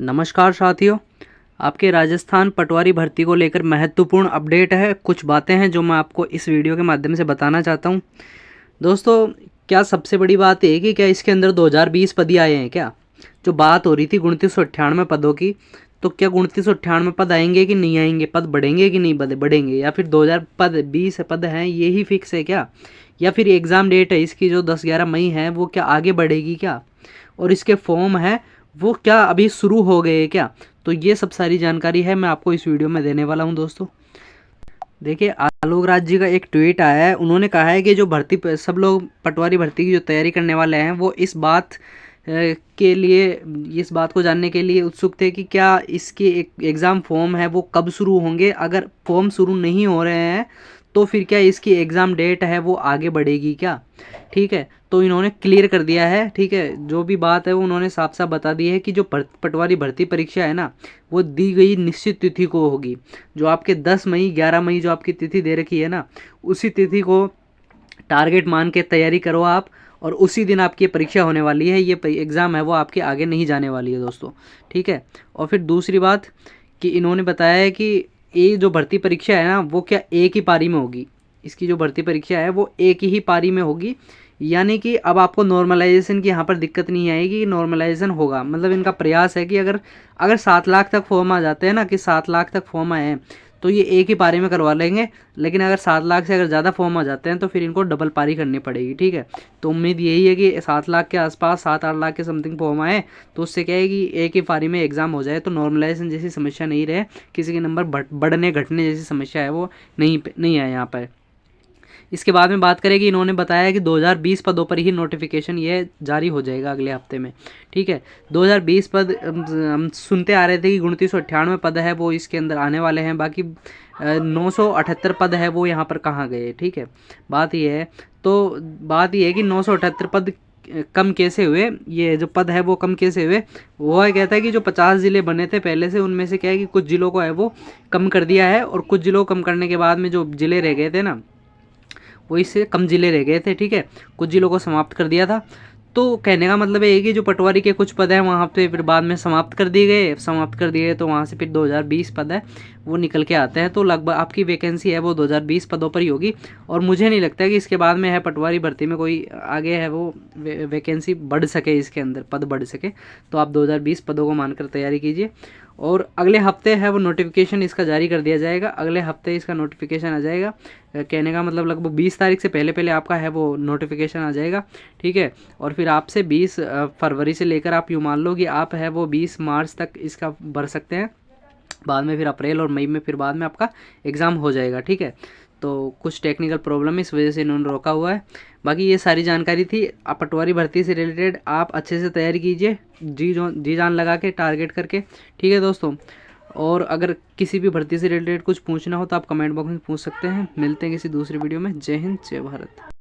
नमस्कार साथियों, आपके राजस्थान पटवारी भर्ती को लेकर महत्वपूर्ण अपडेट है। कुछ बातें हैं जो मैं आपको इस वीडियो के माध्यम से बताना चाहता हूं। दोस्तों, क्या सबसे बड़ी बात है कि क्या इसके अंदर 2020 पद ही आए हैं क्या? जो बात हो रही थी 2998 पदों की, तो क्या 2998 पद आएंगे कि नहीं आएंगे? पद बढ़ेंगे कि नहीं बढ़ेंगे? या फिर 2000 पद 20 पद हैं ये ही फिक्स है क्या? या फिर एग्ज़ाम डेट है इसकी जो 10-11 मई है वो क्या आगे बढ़ेगी क्या? और इसके फॉर्म है वो क्या अभी शुरू हो गए क्या? तो ये सब सारी जानकारी है मैं आपको इस वीडियो में देने वाला हूं दोस्तों। देखिए, आलोक राज जी का एक ट्वीट आया है। उन्होंने कहा है कि जो भर्ती सब लोग पटवारी भर्ती की जो तैयारी करने वाले हैं वो इस बात के लिए, इस बात को जानने के लिए उत्सुक थे कि क्या इसके एक एग्ज़ाम फॉर्म है वो कब शुरू होंगे। अगर फॉर्म शुरू नहीं हो रहे हैं तो फिर क्या इसकी एग्ज़ाम डेट है वो आगे बढ़ेगी क्या? ठीक है, तो इन्होंने क्लियर कर दिया है। ठीक है, जो भी बात है वो उन्होंने साफ साफ बता दी है कि जो पटवारी भर्ती परीक्षा है ना वो दी गई निश्चित तिथि को होगी। जो आपके 10 मई 11 मई जो आपकी तिथि दे रखी है ना, उसी तिथि को टारगेट मान के तैयारी करो आप, और उसी दिन आपकी परीक्षा होने वाली है। ये एग्ज़ाम है वो आपके आगे नहीं जाने वाली है दोस्तों। ठीक है, और फिर दूसरी बात कि इन्होंने बताया है कि ये जो भर्ती परीक्षा है ना वो क्या एक ही पारी में होगी। इसकी जो भर्ती परीक्षा है वो एक ही पारी में होगी, यानी कि अब आपको नॉर्मलाइजेशन की यहाँ पर दिक्कत नहीं आएगी। नॉर्मलाइजेशन होगा मतलब इनका प्रयास है कि अगर अगर 7 लाख तक फॉर्म आ जाते हैं ना, कि 7 लाख तक फॉर्म आए हैं तो ये एक ही पारी में करवा लेंगे। लेकिन अगर 7 लाख से अगर ज़्यादा फॉर्म आ जाते हैं तो फिर इनको डबल पारी करनी पड़ेगी। ठीक है, तो उम्मीद यही है कि 7 लाख के आसपास 7-8 लाख के समथिंग फॉर्म आए तो उससे क्या है कि एक ही पारी में एग्ज़ाम हो जाए, तो नॉर्मलाइजेशन जैसी समस्या नहीं रहे, किसी के नंबर बढ़ने घटने जैसी समस्या है वो नहीं आए यहाँ पर। इसके बाद में बात करें कि इन्होंने बताया कि 2020 पदों पर ही नोटिफिकेशन ये जारी हो जाएगा अगले हफ्ते में। ठीक है, 2020 पद हम सुनते आ रहे थे कि 2998 पद है वो इसके अंदर आने वाले हैं। बाकी 978 पद है वो यहाँ पर कहाँ गए? ठीक है, बात ये है। तो बात ये है कि 978 पद कम कैसे हुए, ये जो पद है वो कम कैसे हुए? वो है कहता है कि जो 50 ज़िले बने थे पहले से, उनमें से क्या है कि कुछ ज़िलों को है वो कम कर दिया है, और कुछ ज़िलों को कम करने के बाद में जो ज़िले रह गए थे ना वो इससे कम ज़िले रह गए थे। ठीक है, कुछ ज़िलों को समाप्त कर दिया था। तो कहने का मतलब है कि जो पटवारी के कुछ पद हैं वहाँ पे फिर बाद में समाप्त कर दिए गए, तो वहाँ से फिर 2020 पद है वो निकल के आते हैं। तो लगभग आपकी वैकेंसी है वो 2020 पदों पर ही होगी, और मुझे नहीं लगता कि इसके बाद में है पटवारी भर्ती में कोई आगे है वो वैकेंसी बढ़ सके, इसके अंदर पद बढ़ सके। तो आप 2020 पदों को मानकर तैयारी कीजिए, और अगले हफ्ते है वो नोटिफिकेशन इसका जारी कर दिया जाएगा। अगले हफ्ते इसका नोटिफिकेशन आ जाएगा। कहने का मतलब लगभग 20 तारीख से पहले पहले आपका है वो नोटिफिकेशन आ जाएगा। ठीक है, और फिर आपसे 20 फरवरी से लेकर आप यूँ मान लो कि आप है वो 20 मार्च तक इसका भर सकते हैं। बाद में फिर अप्रैल और मई में फिर बाद में आपका एग्ज़ाम हो जाएगा। ठीक है, तो कुछ टेक्निकल प्रॉब्लम है इस वजह से इन्होंने रोका हुआ है। बाकी ये सारी जानकारी थी आप पटवारी भर्ती से रिलेटेड। आप अच्छे से तैयारी कीजिए, जी जान लगा के, टारगेट करके। ठीक है दोस्तों, और अगर किसी भी भर्ती से रिलेटेड कुछ पूछना हो तो आप कमेंट बॉक्स में पूछ सकते हैं। मिलते हैं किसी दूसरी वीडियो में। जय हिंद, जय भारत।